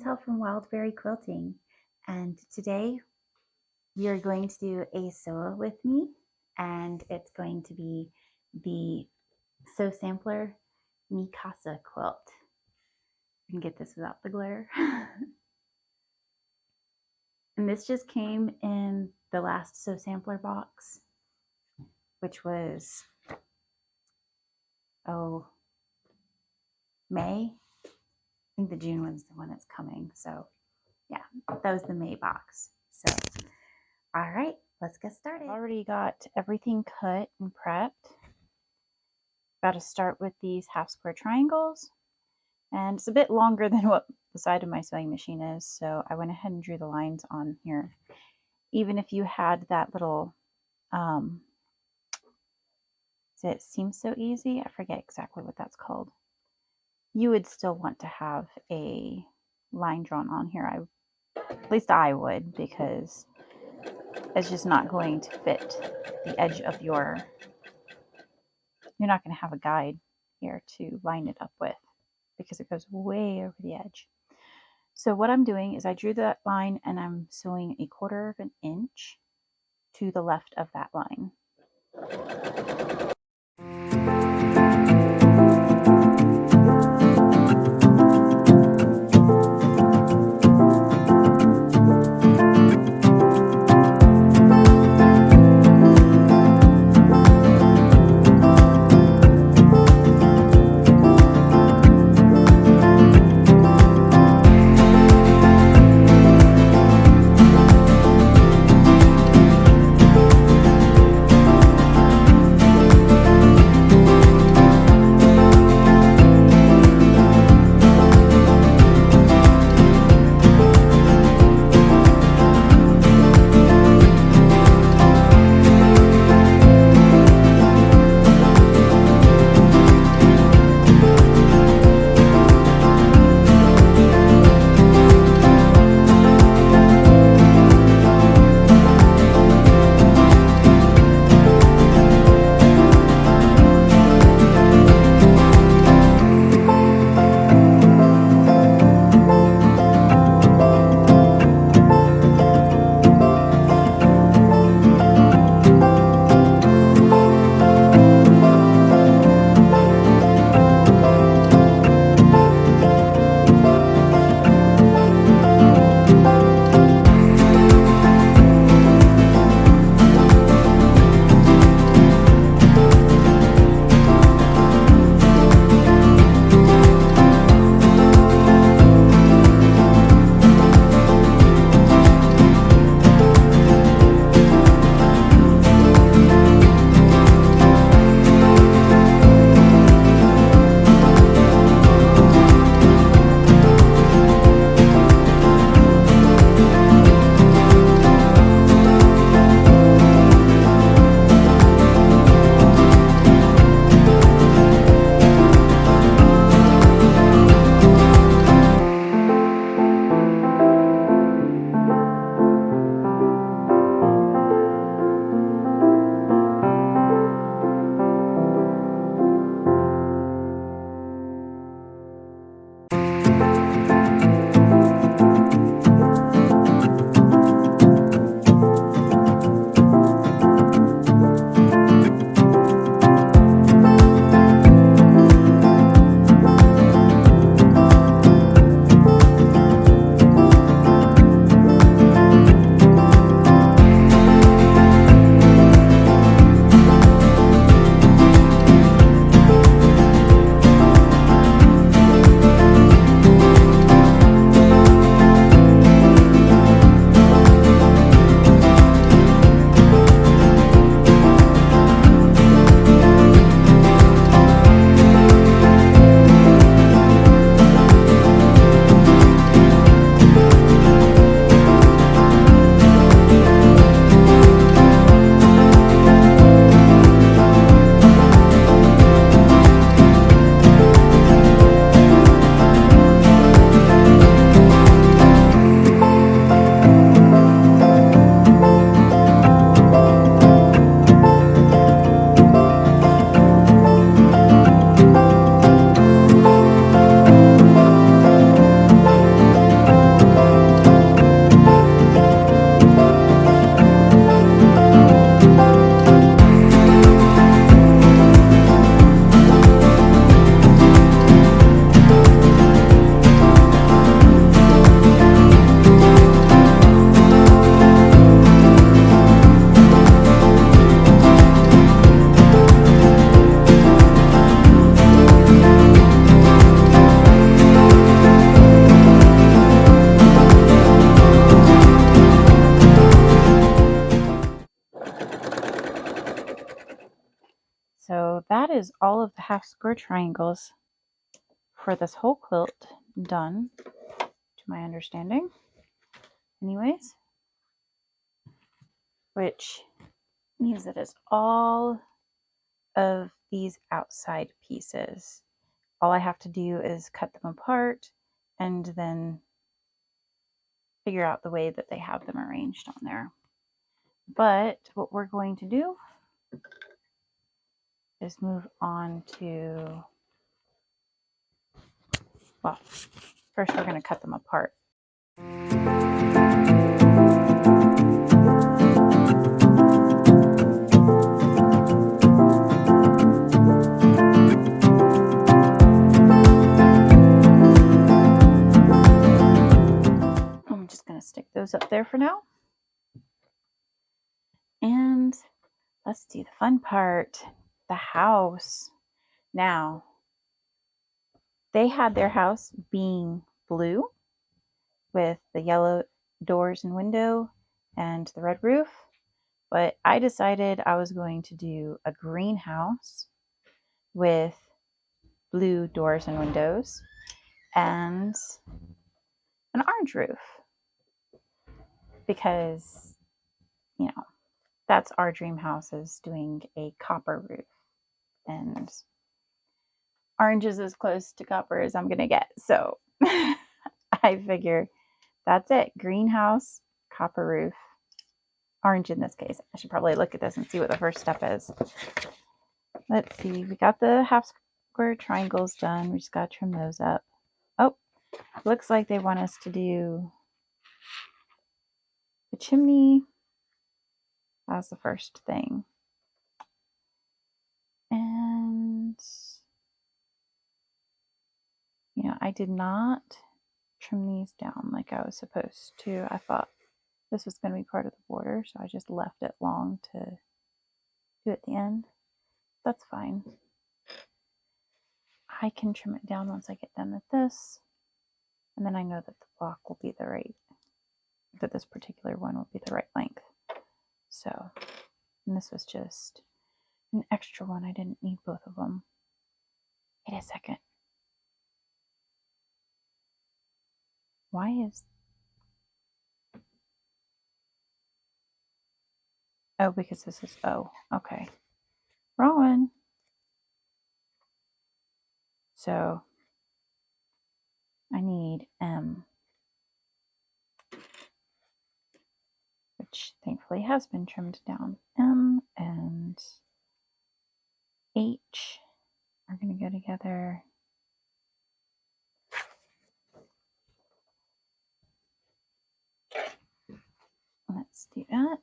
Chantel from Wildberry Quilting, and today we are going to do a sew with me, and it's going to be the Sew Sampler Mi Casa quilt. I can get this without the glare. And this just came in the last Sew Sampler box, which was, May. I think the June one's the one that's coming. So yeah, that was the May box. So, all right, let's get started. I've already got everything cut and prepped. Got to start with these half square triangles. And it's a bit longer than what the side of my sewing machine is. So I went ahead and drew the lines on here. Even if you had that little, it seems so easy. I forget exactly what that's called. You would still want to have a line drawn on here. At least I would, because it's just not going to fit the edge of you're not going to have a guide here to line it up with, because it goes way over the edge. So what I'm doing is I drew that line and I'm sewing 1/4 of an inch to the left of that line. So that is all of the half square triangles for this whole quilt done, to my understanding. Anyways, which means that it's all of these outside pieces. All I have to do is cut them apart and then figure out the way that they have them arranged on there. But what we're going to do is move on to, well, first we're going to cut them apart. I'm just going to stick those up there for now. And let's do the fun part, the house. Now, they had their house being blue with the yellow doors and window and the red roof, but I decided I was going to do a greenhouse with blue doors and windows and an orange roof, because, you know, that's our dream house, is doing a copper roof, and orange is as close to copper as I'm gonna get. So I figure that's it. Greenhouse, copper roof, orange in this case. I should probably look at this and see what the first step is. Let's see. We got the half square triangles done. We just got to trim those up. Oh, looks like they want us to do the chimney as the first thing. And, you know, I did not trim these down like I was supposed to. I thought this was going to be part of the border, so I just left it long to do at the end. That's fine. I can trim it down once I get done with this, and then I know that the block will be the right, that this particular one will be the right length. So, and this was just an extra one. I didn't need both of them. Wait a second. Why is... Oh, because this is O. Okay. Wrong one. So I need M, which thankfully has been trimmed down. M and H are going to go together. Let's do that.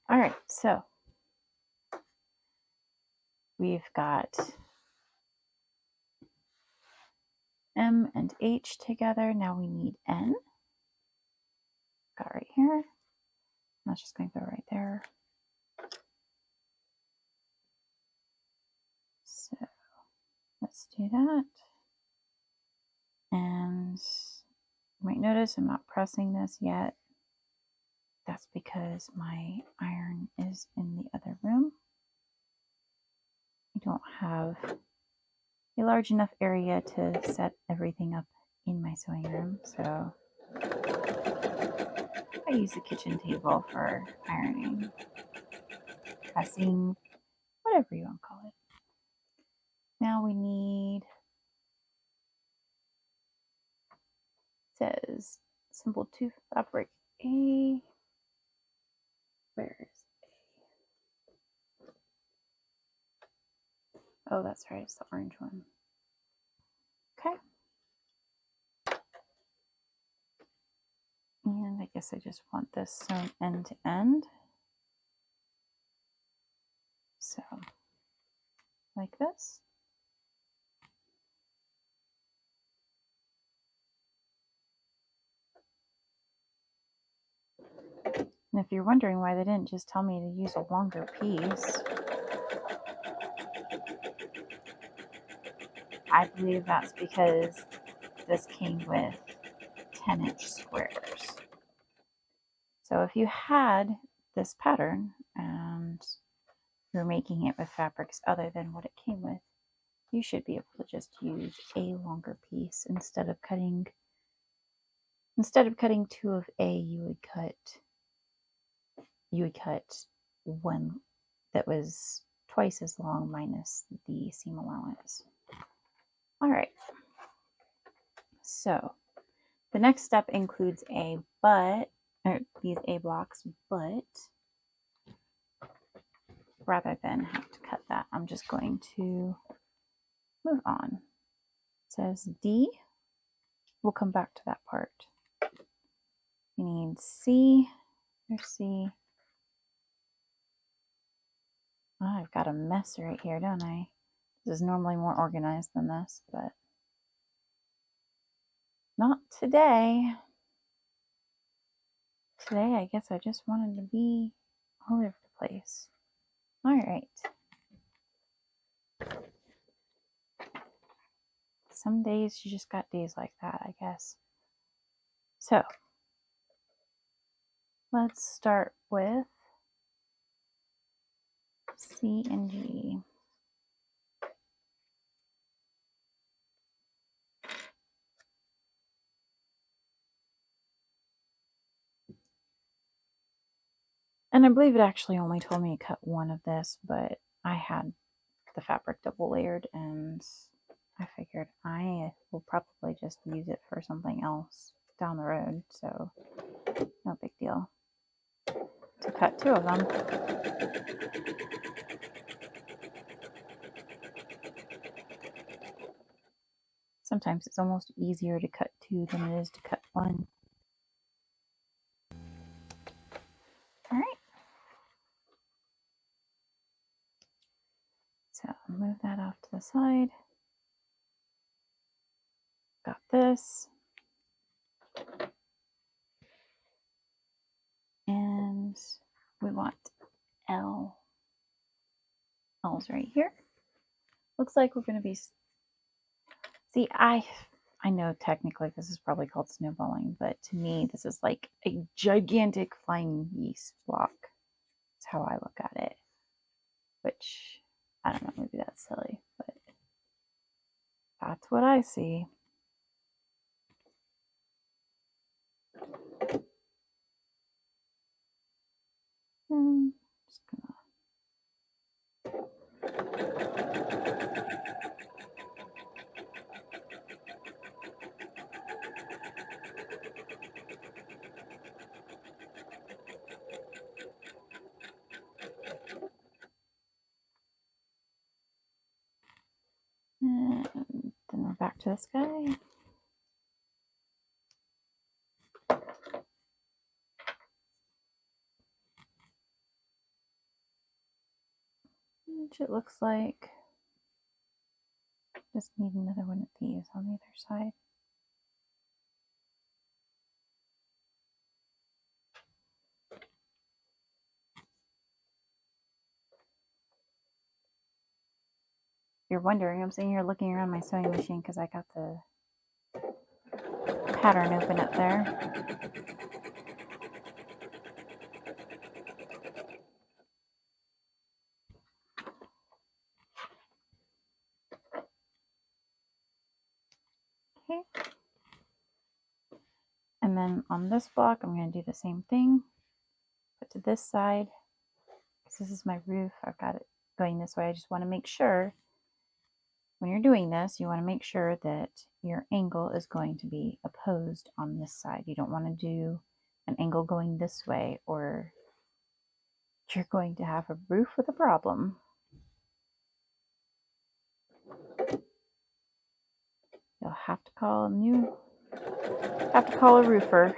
All right, so we've got M and H together. Now we need N. Got right here. That's just going to go right there. So let's do that. And you might notice I'm not pressing this yet. That's because my iron is in the other room. I don't have a large enough area to set everything up in my sewing room, so I use the kitchen table for ironing, pressing, whatever you want to call it. Now we need, it says simple 2 fabric A. Where is A? Oh, that's right, it's the orange one. Okay. And I guess I just want this sewn end to end. So, like this. And if you're wondering why they didn't just tell me to use a longer piece, I believe that's because this came with 10-inch squares. So if you had this pattern and you're making it with fabrics other than what it came with, you should be able to just use a longer piece instead of cutting 2 of A. You would cut one that was twice as long minus the seam allowance. All right, so the next step includes a butt, or these A blocks, but rather than have to cut that, I'm just going to move on. It says D. We'll come back to that part. You need C. There's C. Oh, I've got a mess right here, don't I? This is normally more organized than this, but not today. Today, I guess I just wanted to be all over the place. All right. Some days you just got days like that, I guess. So, let's start with C and G. And I believe it actually only told me to cut one of this, but I had the fabric double layered and I figured I will probably just use it for something else down the road, so no big deal to cut 2 of them. Sometimes it's almost easier to cut 2 than it is to cut 1. All right. So move that off to the side. Got this. And we want L. L's right here. Looks like we're going to be... See, I know technically this is probably called snowballing, but to me this is like a gigantic flying yeast block. That's how I look at it. Which, I don't know, maybe that's silly, but that's what I see. Just gonna... And then we're back to this guy. Which it looks like just need another one of these on the other side. If you're wondering, I'm sitting here looking around my sewing machine because I got the pattern open up there. Okay. And then on this block, I'm going to do the same thing. Put to this side, because this is my roof. I've got it going this way. I just want to make sure when you're doing this, you want to make sure that your angle is going to be opposed on this side. You don't want to do an angle going this way, or you're going to have a roof with a problem. You'll have to call a roofer.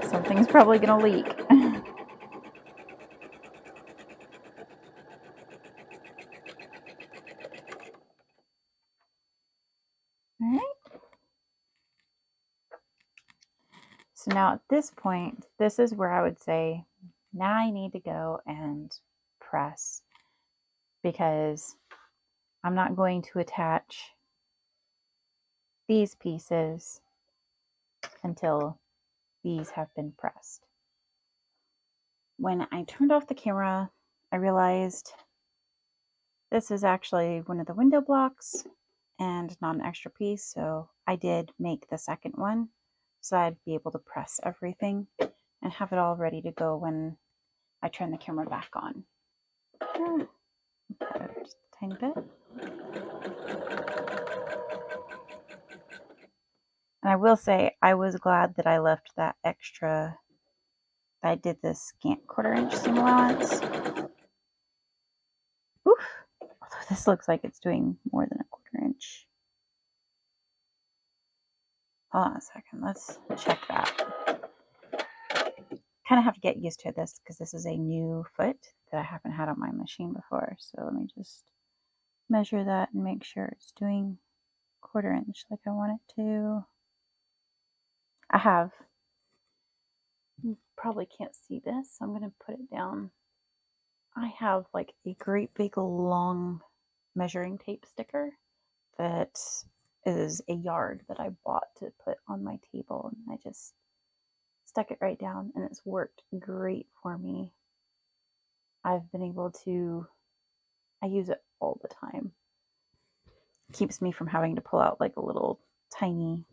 Something's probably going to leak. All right. So now at this point, this is where I would say, now I need to go and press, because I'm not going to attach these pieces until these have been pressed. When I turned off the camera, I realized this is actually one of the window blocks and not an extra piece, so I did make the second one so I'd be able to press everything and have it all ready to go when I turn the camera back on. Just a tiny bit. And I will say, I was glad that I left that extra, that I did this scant 1/4 inch seam allowance. Oof. Although this looks like it's doing more than a 1/4 inch. Hold on a second, let's check that. Kind of have to get used to this because this is a new foot that I haven't had on my machine before. So let me just measure that and make sure it's doing 1/4 inch like I want it to. I have, you probably can't see this, so I'm going to put it down. I have like a great big long measuring tape sticker that is a yard that I bought to put on my table, and I just stuck it right down and it's worked great for me. I've been able to, I use it all the time. It keeps me from having to pull out like a little tiny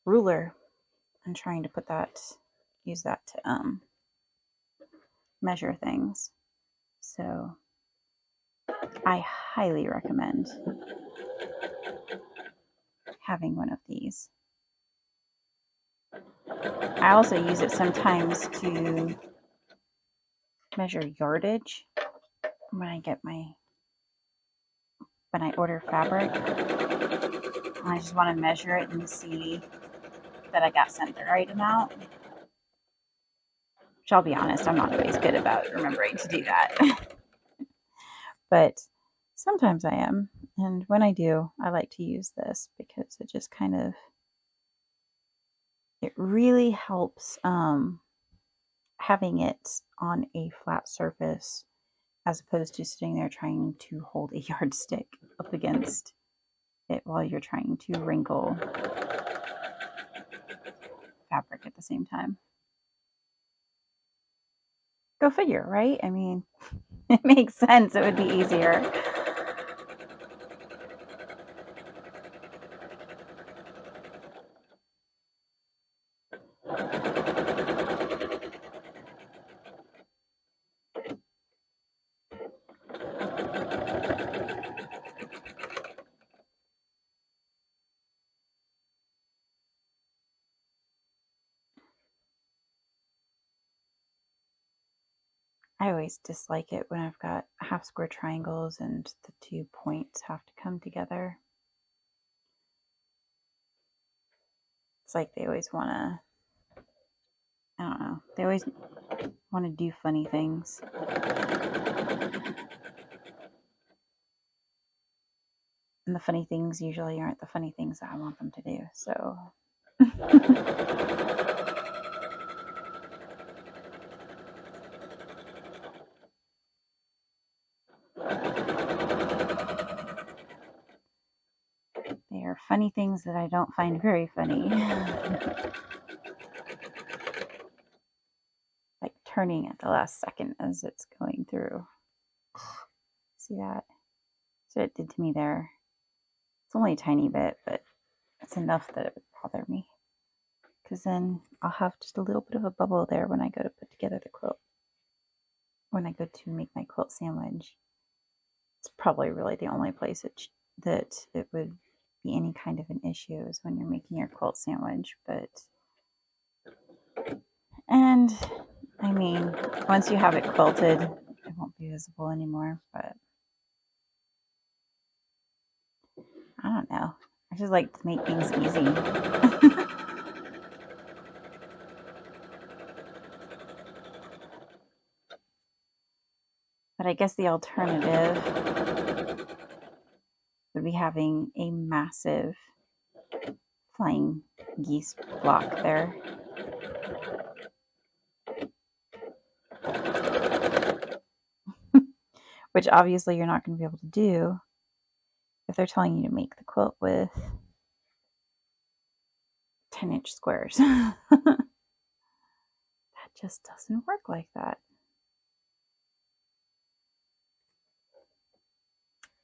ruler and trying to use that to measure things. So I highly recommend having one of these. I also use it sometimes to measure yardage when I order fabric. I just want to measure it and see that I got sent the right amount. Which I'll be honest, I'm not always good about remembering to do that. But sometimes I am. And when I do, I like to use this because it just kind of, it really helps having it on a flat surface as opposed to sitting there trying to hold a yardstick up against it while you're trying to wrinkle fabric at the same time. Go figure, right? I mean, it makes sense. It would be easier. I always dislike it when I've got half square triangles and the 2 points have to come together. It's like they always want to, I don't know, they always want to do funny things. And the funny things usually aren't the funny things that I want them to do, so. They are funny things that I don't find very funny. Like turning at the last second as it's going through. See that? So it did to me there. It's only a tiny bit, but it's enough that it would bother me. Because then I'll have just a little bit of a bubble there when I go to put together the quilt. When I go to make my quilt sandwich. It's probably really the only place that it would be any kind of an issue is when you're making your quilt sandwich. And I mean, once you have it quilted, it won't be visible anymore, but I don't know. I just like to make things easy. But I guess the alternative would be having a massive flying geese block there. which obviously you're not going to be able to do if they're telling you to make the quilt with 10-inch squares. That just doesn't work like that.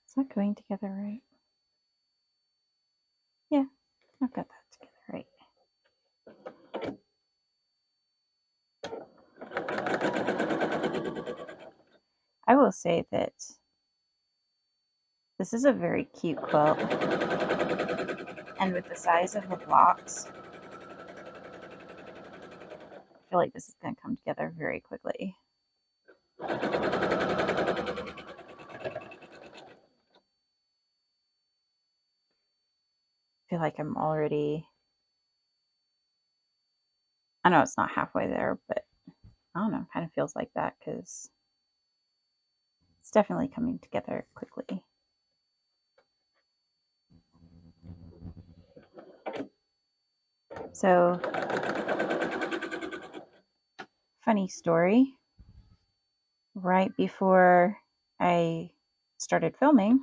It's not going together right. Yeah, I've got that together right. I will say that this is a very cute quilt, and with the size of the blocks, I feel like this is going to come together very quickly. I feel like I'm already, I know it's not halfway there, but I don't know, kind of feels like that because it's definitely coming together quickly. So, funny story, right before I started filming,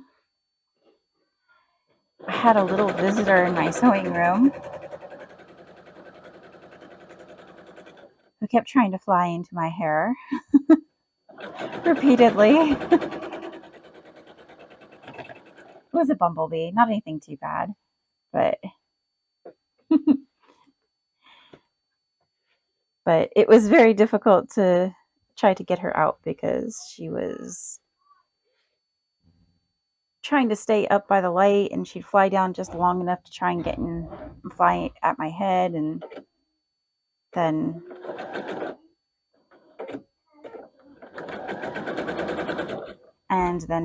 I had a little visitor in my sewing room who kept trying to fly into my hair repeatedly. It was a bumblebee, not anything too bad, but but it was very difficult to try to get her out because she was trying to stay up by the light, and she'd fly down just long enough to try and get in and fly at my head, and then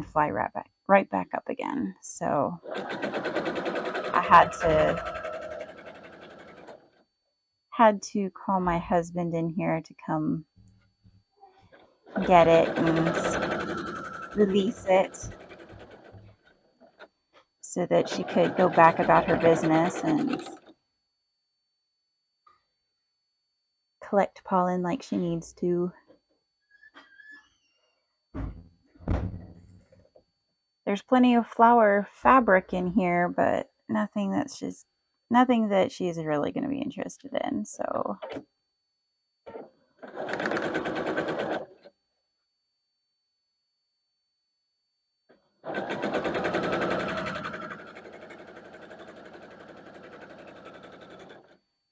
fly right back up again. So I had to call my husband in here to come get it and release it so that she could go back about her business and collect pollen like she needs to. There's plenty of flower fabric in here, but nothing that she's really going to be interested in. So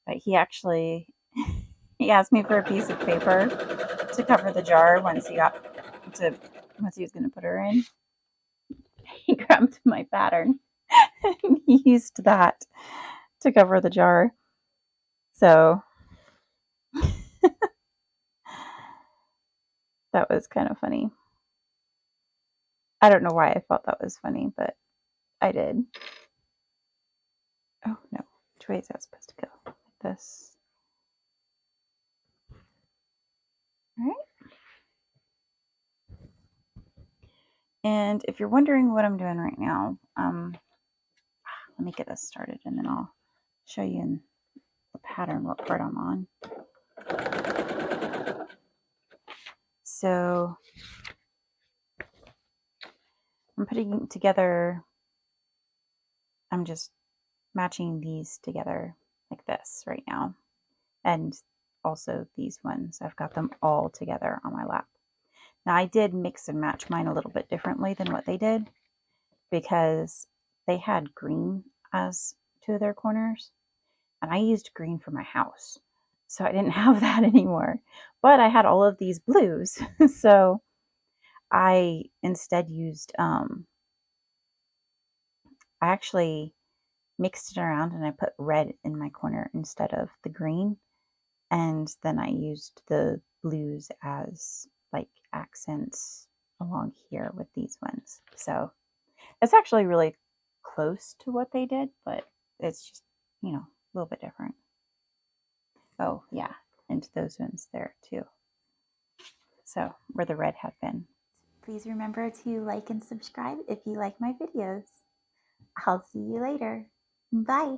but he actually he asked me for a piece of paper to cover the jar once he was going to put her in. He grabbed my pattern and he used that to cover the jar. So that was kind of funny. I don't know why I thought that was funny, but I did. Oh no, which way is that supposed to go? Like this. All right. And if you're wondering what I'm doing right now, let me get this started and then I'll show you in the pattern what part I'm on. So I'm putting together, I'm just matching these together like this right now. And also these ones, I've got them all together on my lap. Now I did mix and match mine a little bit differently than what they did because they had green as two of their corners and I used green for my house. So I didn't have that anymore, but I had all of these blues. So I instead used, I actually mixed it around and I put red in my corner instead of the green. And then I used the blues as like accents along here with these ones. So it's actually really close to what they did, but it's just, a little bit different. Oh yeah, and those ones there too. So where the red had been. Please remember to like and subscribe if you like my videos. I'll see you later. Bye.